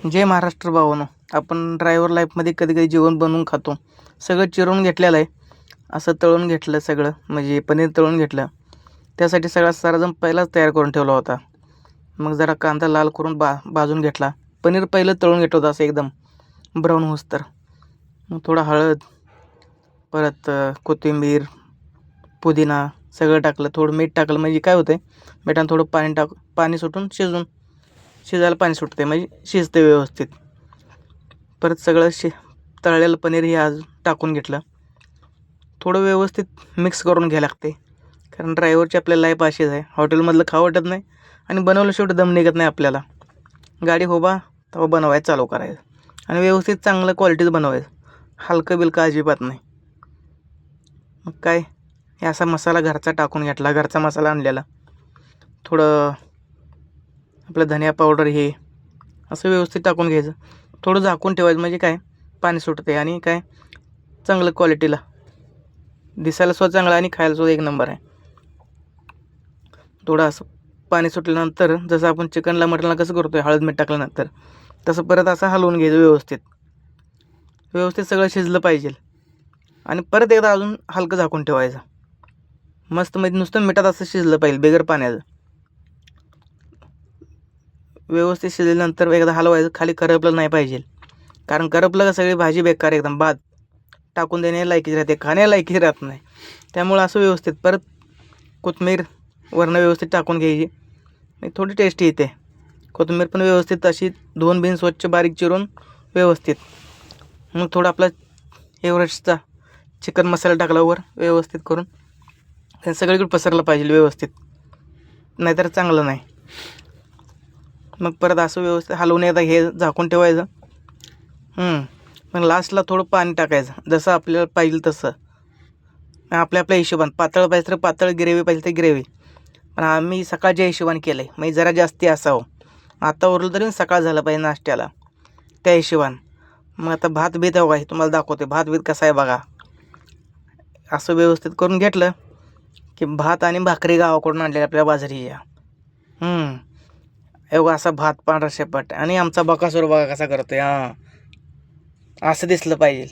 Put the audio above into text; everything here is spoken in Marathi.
जय महाराष्ट्र भावानो. आपण ड्रायव्हर लाईफमध्ये कधी कधी जेवण बनवून खातो. सगळं चिरून घेतलेलं आहे, असं तळून घेतलं सगळं, म्हणजे पनीर तळून घेतलं. त्यासाठी साराजण पहिलाच तयार करून ठेवला होता. मग जरा कांदा लाल करून भाजून घेतला. पनीर पहिलं तळून घेतलं होतं असं एकदम ब्राऊन होईस्तोवर. मग थोडा हळद, परत कोथिंबीर, पुदिना सगळं टाकलं. थोडं मीठ टाकलं, म्हणजे काय होतं मिठानं थोडं पाणी सुटून शिजायला पाणी सुटते, म्हणजे शिजते व्यवस्थित. परत सगळं तळलेलं पनीर हे आज टाकून घेतलं. थोडं व्यवस्थित मिक्स करून घ्यायला लागते, कारण ड्रायव्हरची आपल्याला लाईफ अशीच आहे. हॉटेलमधलं खावं वाटत नाही आणि बनवलं शेवटी दम निघत नाही आपल्याला. गाडी होबा तेव्हा बनवायचं चालू करायचं आणि व्यवस्थित चांगलं क्वालिटीचं बनवायचं, हलकं बिलकं अजिबात नाही. मग काय, हे असा मसाला घरचा टाकून घेतला, घरचा मसाला आणलेला. थोडं आपलं धनिया पावडर हे असं व्यवस्थित टाकून घ्यायचं. थोडं झाकून ठेवायचं, म्हणजे काय पाणी सुटते आणि काय चांगलं क्वालिटीला दिसायला सुद्धा चांगलं आणि खायला सुद्धा एक नंबर आहे. थोडं असं पाणी सुटल्यानंतर जसं आपण चिकनला मटनला कसं करतोय हळद मीठ टाकल्यानंतर, तसं परत असं हलवून घ्यायचं व्यवस्थित सगळं शिजलं पाहिजे. आणि परत एकदा अजून हलकं झाकून ठेवायचं. मस्त, म्हणजे नुसतं मिठात असं शिजलं पाहिजे बिगर पाण्याचं. व्यवस्थित शिजल्यानंतर एकदा हलवायचं. खाली करपलं नाही पाहिजे, कारण करपलं का सगळी भाजी बेकार एकदम बाद टाकून देणे लायकीची राहते, खाण्या लायकीची राहत नाही. त्यामुळं असं व्यवस्थित परत कोथिंबीर वरनं व्यवस्थित टाकून घ्यायची, थोडी टेस्टी येते. कोथिंबीर पण व्यवस्थित अशी धुवून बिन स्वच्छ बारीक चिरून व्यवस्थित. मग थोडं आपला एव्हरेस्टचा चिकन मसाला टाकला वर व्यवस्थित करून, हे सगळीकडे पसरलं पाहिजे व्यवस्थित, नाहीतर चांगलं नाही. मग परत असं व्यवस्थित हलवून एकदा हे झाकून ठेवायचं. मग लास्टला थोडं पाणी टाकायचं, जसं आपल्याला पाहिजे तसं. आपल्या हिशोबाने पातळ पाहिजे तर पातळ, ग्रेव्ही पाहिजे तर ग्रेव्ही. पण आम्ही सकाळच्या हिशोबाने केलं आहे, म्हणजे जरा जास्ती असावं. आता उरलं तरी सकाळ झालं पाहिजे नाश्त्याला, त्या हिशोबाने. मग आता भात बीत आहे बघा, तुम्हाला दाखवते भात बीत कसा आहे बघा. असं व्यवस्थित करून घेतलं की भात आणि भाकरी गावाकडून आणलेल्या आपल्या बाजरीच्या. एवढा असा भात पांढरा शेपट, आणि आमचा बकासूर बघा कसा करतोय. असं दिसलं पाहिजे.